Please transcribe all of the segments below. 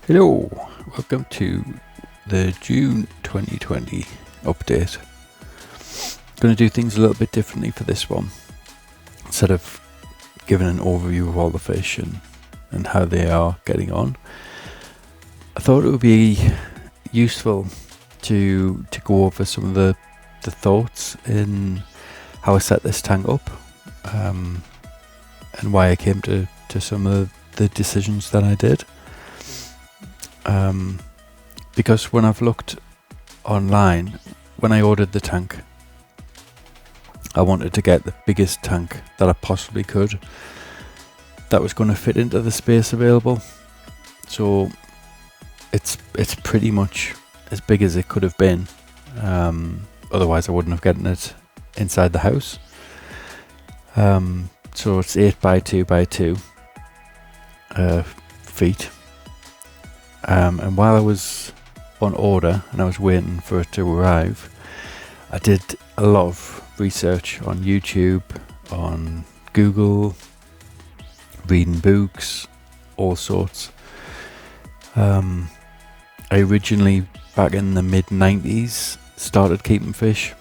Hello, welcome to the June 2020 update. Going to do things a little bit differently for this one. Instead of giving an overview of all the fish and how they are getting on, I thought it would be useful to go over some of the thoughts in how I set this tank up, and why I came to some of the decisions that I did. Because when I've looked online, when I ordered the tank, I wanted to get the biggest tank that I possibly could that was going to fit into the space available. So it's pretty much as big as it could have been. Otherwise I wouldn't have gotten it inside the house. So it's 8 by 2 by 2 feet. And while I was on order and I was waiting for it to arrive, I did a lot of research on YouTube, on Google, reading books, all sorts. I originally, back in the mid-90s, started keeping fish.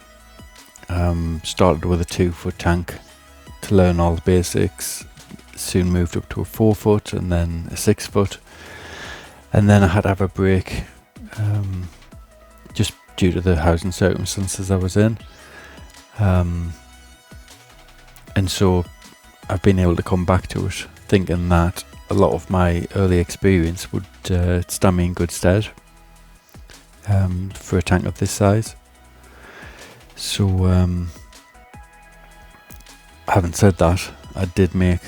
Started with a 2-foot tank to learn all the basics, soon moved up to a 4-foot and then a 6-foot. And then I had to have a break, just due to the housing circumstances I was in. And so I've been able to come back to it, thinking that a lot of my early experience would stand me in good stead for a tank of this size. So, having said that, I did make,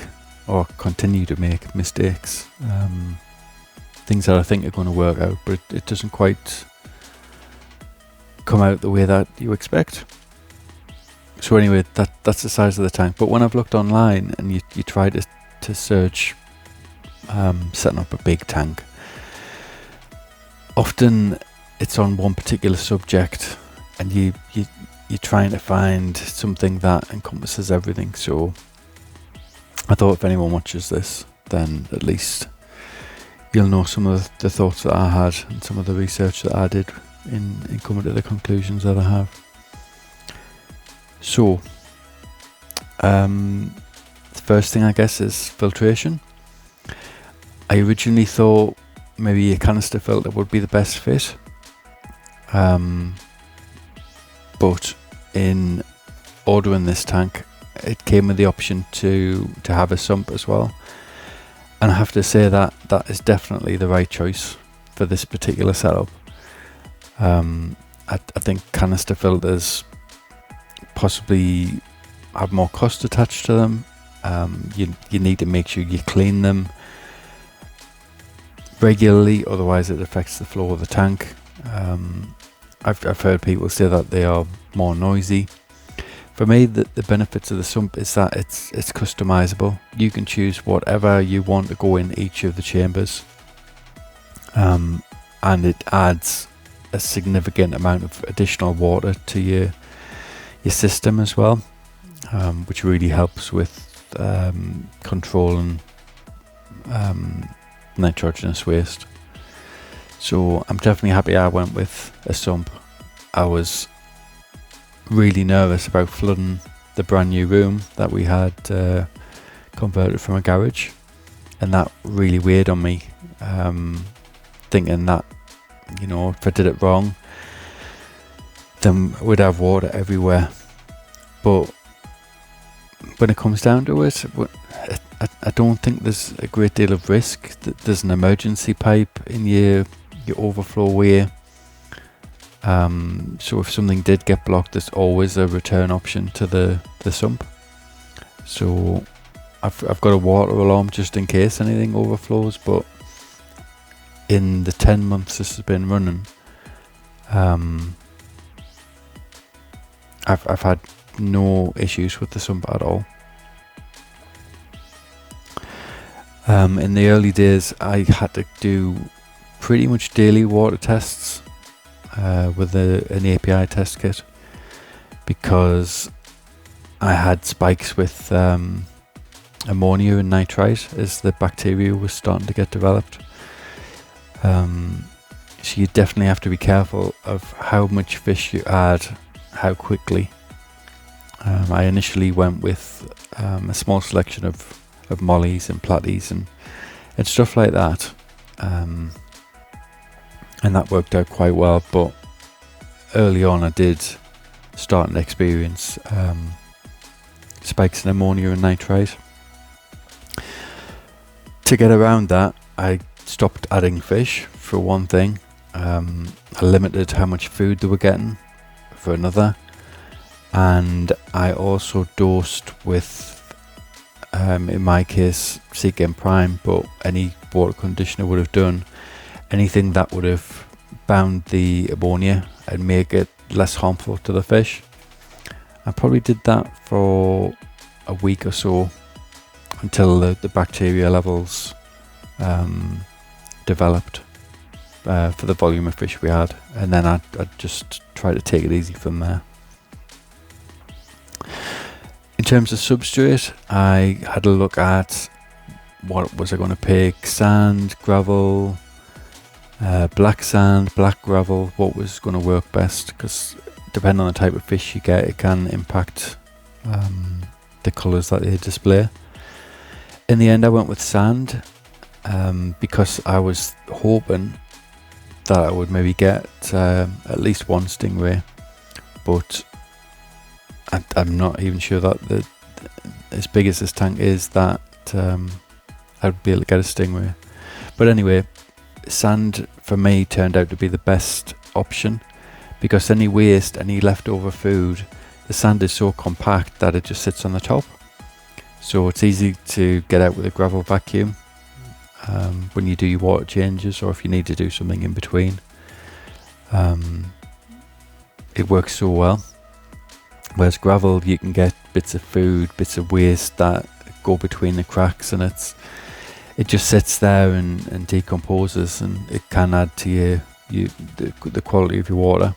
or continue to make, mistakes. Things that I think are going to work out, but it doesn't quite come out the way that you expect. So anyway, that's the size of the tank. But when I've looked online and you try to search setting up a big tank, often it's on one particular subject, and you're trying to find something that encompasses everything. So I thought if anyone watches this, then at least you'll know some of the thoughts that I had and some of the research that I did in coming to the conclusions that I have. So, the first thing I guess is filtration. I originally thought maybe a canister filter would be the best fit. But in ordering this tank, it came with the option to have a sump as well. And I have to say that is definitely the right choice for this particular setup. I think canister filters possibly have more cost attached to them. You need to make sure you clean them regularly, otherwise it affects the flow of the tank. I've heard people say that they are more noisy. For me, the benefits of the sump is that it's customizable. You can choose whatever you want to go in each of the chambers, and it adds a significant amount of additional water to your system as well, which really helps with controlling nitrogenous waste. So I'm definitely happy I went with a sump. I was really nervous about flooding the brand new room that we had converted from a garage, and that really weighed on me, thinking that, you know, if I did it wrong then we'd have water everywhere. But when it comes down to it, I don't think there's a great deal of risk. There's an emergency pipe in your overflow way. So if something did get blocked, there's always a return option to the sump. So I've got a water alarm just in case anything overflows. But in the 10 months this has been running, I've had no issues with the sump at all. In the early days, I had to do pretty much daily water tests with an API test kit, because I had spikes with ammonia and nitrite as the bacteria was starting to get developed. So you definitely have to be careful of how much fish you add, how quickly. I initially went with a small selection of mollies and platies and stuff like that, and that worked out quite well. But early on I did start to experience spikes in ammonia and nitrite. To get around that, I stopped adding fish for one thing. I limited how much food they were getting for another, and I also dosed with in my case Seagame Prime, but any water conditioner would have done, anything that would have bound the ammonia and make it less harmful to the fish. I probably did that for a week or so until the bacteria levels developed for the volume of fish we had, and then I'd just try to take it easy from there. In terms of substrate, I had a look at what was I going to pick: sand, gravel, black sand, black gravel, what was going to work best, because depending on the type of fish you get, it can impact the colours that they display. In the end I went with sand, because I was hoping that I would maybe get at least one stingray, but I'm not even sure that as big as this tank is that I'd be able to get a stingray. But anyway, sand for me turned out to be the best option, because any waste, any leftover food, the sand is so compact that it just sits on the top, so it's easy to get out with a gravel vacuum when you do your water changes, or if you need to do something in between. It works so well. Whereas gravel, you can get bits of food, bits of waste that go between the cracks, and it just sits there and decomposes, and it can add to the quality of your water.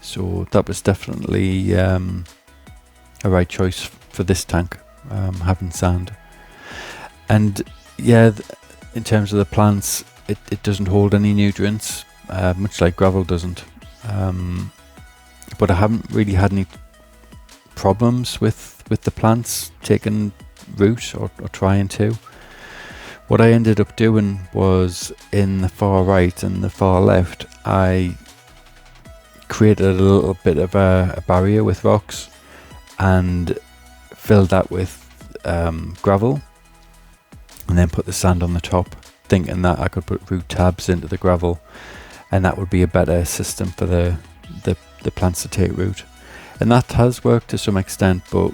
So that was definitely a right choice for this tank, having sand. And yeah, in terms of the plants, it doesn't hold any nutrients, much like gravel doesn't. But I haven't really had any problems with the plants taking root or trying to. What I ended up doing was, in the far right and the far left, I created a little bit of a barrier with rocks and filled that with gravel, and then put the sand on the top, thinking that I could put root tabs into the gravel and that would be a better system for the plants to take root. And that has worked to some extent, but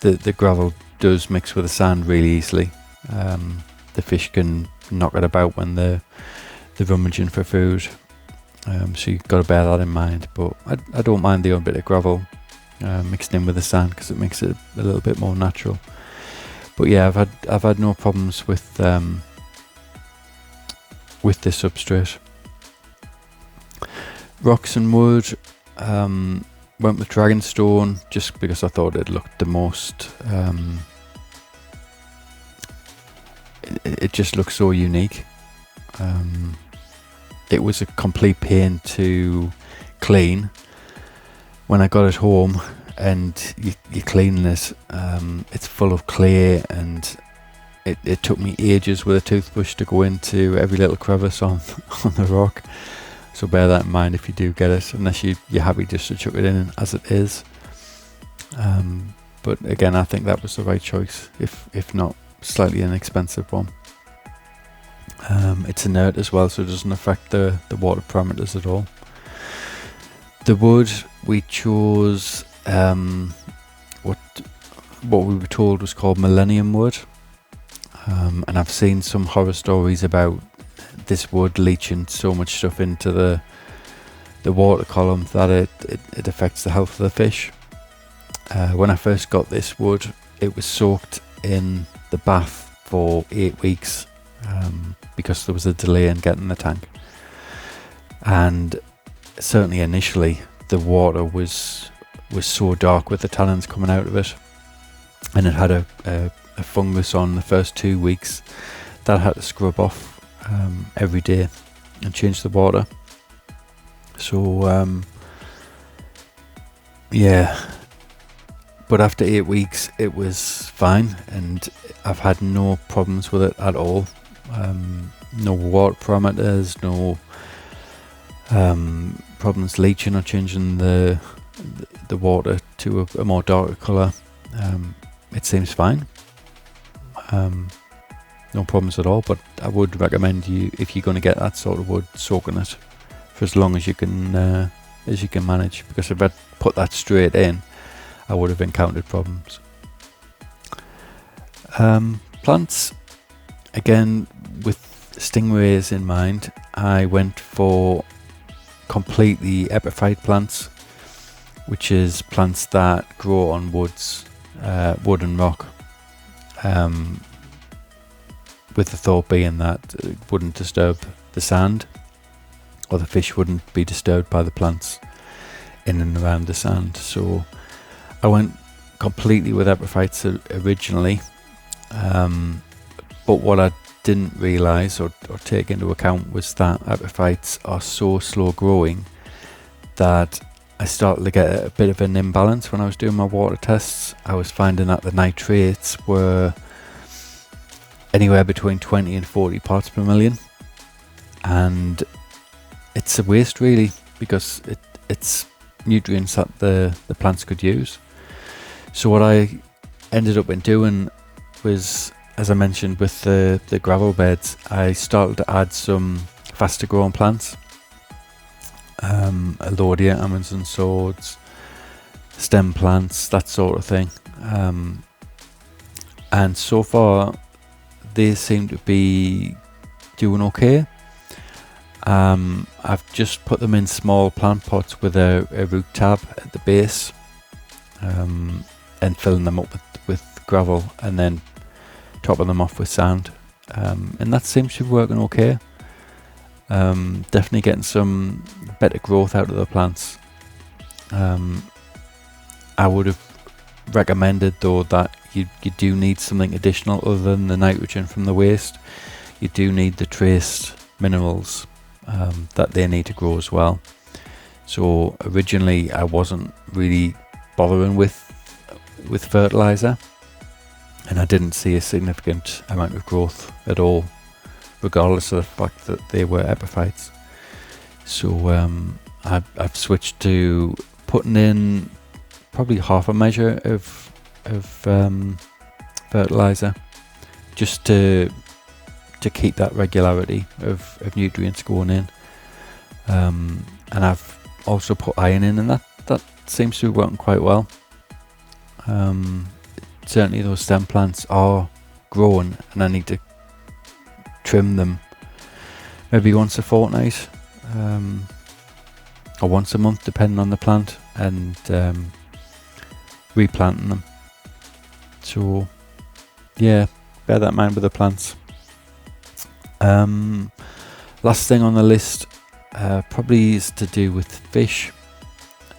the gravel does mix with the sand really easily. The fish can knock it about when they're rummaging for food, so you've got to bear that in mind. But I don't mind the odd bit of gravel mixed in with the sand, because it makes it a little bit more natural. But yeah, I've had no problems with this substrate. Rocks and wood, went with Dragonstone just because I thought it looked the most. It just looks so unique. It was a complete pain to clean when I got it home, and you clean this, it's full of clay, and it took me ages with a toothbrush to go into every little crevice on the rock. So bear that in mind if you do get it, unless you're happy just to chuck it in as it is. But again, I think that was the right choice, if not slightly an expensive one. It's inert as well, so it doesn't affect the water parameters at all. The wood, we chose what we were told was called Millennium Wood, and I've seen some horror stories about this wood leaching so much stuff into the water column that it affects the health of the fish. When I first got this wood, it was soaked in the bath for 8 weeks, because there was a delay in getting the tank, and certainly initially the water was so dark with the tannins coming out of it, and it had a fungus on the first 2 weeks that I had to scrub off every day and change the water. So yeah, but after 8 weeks it was fine, and I've had no problems with it at all. No water parameters, no problems leaching or changing the water to a more darker colour. It seems fine. No problems at all, but I would recommend you, if you're going to get that sort of wood, soaking it for as long as you can manage, because if I put that straight in, I would have encountered problems. Plants, again, with stingrays in mind, I went for completely epiphyte plants, which is plants that grow on woods, wood and rock, with the thought being that it wouldn't disturb the sand, or the fish wouldn't be disturbed by the plants in and around the sand. So I went completely with epiphytes originally, but what I didn't realise or take into account was that epiphytes are so slow growing that I started to get a bit of an imbalance when I was doing my water tests. I was finding that the nitrates were anywhere between 20 and 40 parts per million, and it's a waste really, because it's nutrients that the plants could use. So what I ended up in doing was, as I mentioned with the gravel beds, I started to add some faster growing plants, Alodia, Amazon swords, stem plants, that sort of thing, and so far they seem to be doing okay. I've just put them in small plant pots with a root tab at the base, and filling them up with gravel, and then topping them off with sand, and that seems to be working okay. Definitely getting some better growth out of the plants. I would have recommended though that you do need something additional other than the nitrogen from the waste. You do need the trace minerals that they need to grow as well. So originally I wasn't really bothering with fertilizer, and I didn't see a significant amount of growth at all, regardless of the fact that they were epiphytes. So I've switched to putting in probably half a measure of fertilizer, just to keep that regularity of nutrients going in, and I've also put iron in, and that seems to be working quite well. Certainly those stem plants are growing, and I need to trim them maybe once a fortnight, or once a month depending on the plant, and replanting them. So yeah, bear that in mind with the plants. Last thing on the list probably is to do with fish,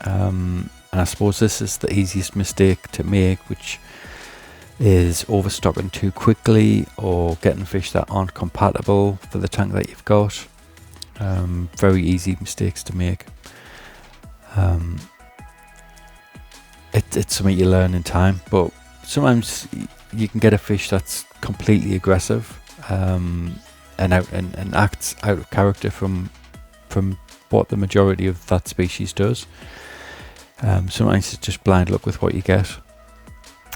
and I suppose this is the easiest mistake to make, which is overstocking too quickly or getting fish that aren't compatible for the tank that you've got. Very easy mistakes to make. It's something you learn in time, but sometimes you can get a fish that's completely aggressive, and acts out of character from what the majority of that species does. Sometimes it's just blind luck with what you get.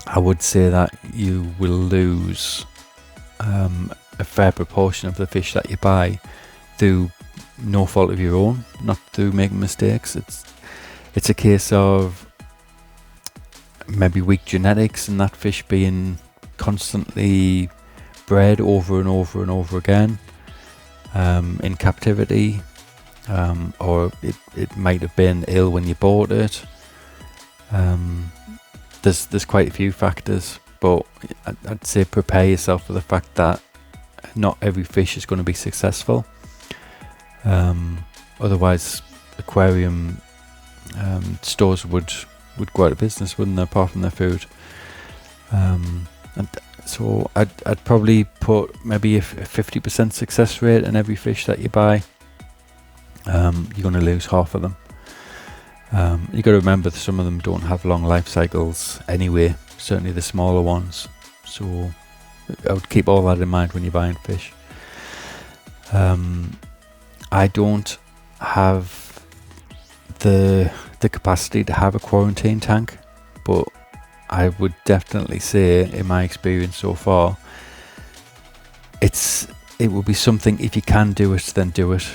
I would say that you will lose a fair proportion of the fish that you buy through no fault of your own, not through making mistakes. It's a case of maybe weak genetics and that fish being constantly bred over and over and over again in captivity, or it might have been ill when you bought it. There's quite a few factors, but I'd say prepare yourself for the fact that not every fish is going to be successful. Otherwise aquarium stores would go out of business, wouldn't they, apart from their food. And So I'd probably put maybe a 50% success rate in every fish that you buy. You're going to lose half of them. You got to remember that some of them don't have long life cycles anyway, certainly the smaller ones. So I would keep all that in mind when you're buying fish. I don't have the capacity to have a quarantine tank, but I would definitely say, in my experience so far, it will be something, if you can do it, then do it,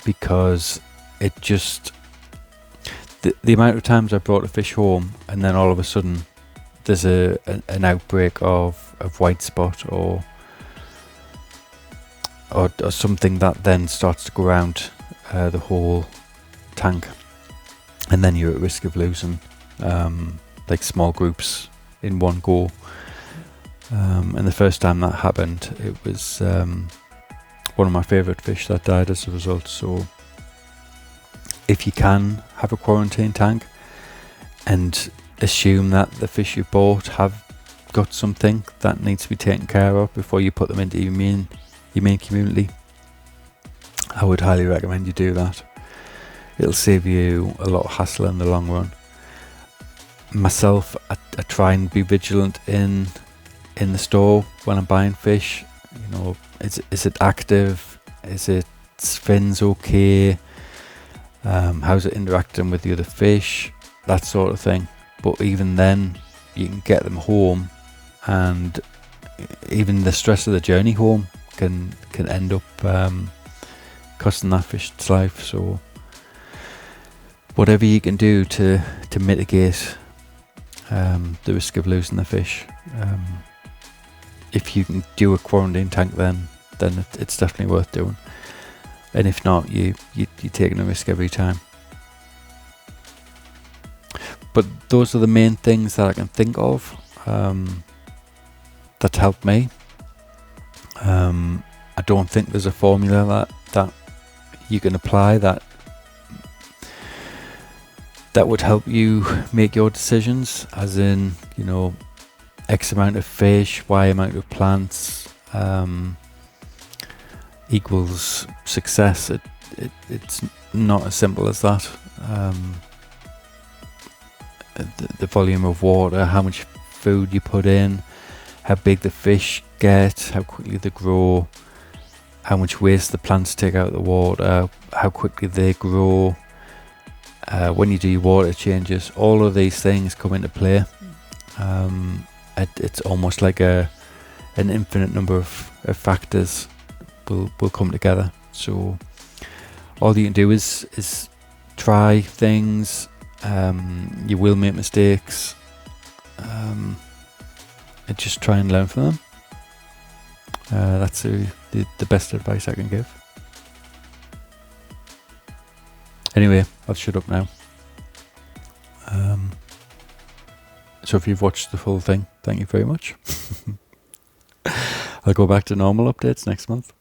because it just, the amount of times I brought a fish home and then all of a sudden there's an outbreak of white spot or something that then starts to go around the whole tank, and then you're at risk of losing like small groups in one go. And the first time that happened, it was one of my favourite fish that died as a result. So if you can have a quarantine tank and assume that the fish you bought have got something that needs to be taken care of before you put them into your main community, I would highly recommend you do that. It'll save you a lot of hassle in the long run. Myself, I try and be vigilant in the store when I'm buying fish. You know, is it active? Is its fins okay? How's it interacting with the other fish? That sort of thing. But even then, you can get them home, and even the stress of the journey home can end up costing that fish its life. So whatever you can do to mitigate the risk of losing the fish, if you can do a quarantine tank, then it's definitely worth doing. And if not, you're taking a risk every time. But those are the main things that I can think of that helped me. I don't think there's a formula that you can apply that would help you make your decisions, as in, you know, X amount of fish, Y amount of plants equals success. It's not as simple as that. The volume of water, how much food you put in, how big the fish get, how quickly they grow, how much waste the plants take out of the water, how quickly they grow, when you do your water changes, all of these things come into play. It's almost like an infinite number of factors will come together. So all you can do is try things. You will make mistakes, and just try and learn from them. That's the best advice I can give. Anyway, I'll shut up now. So if you've watched the full thing, thank you very much. I'll go back to normal updates next month.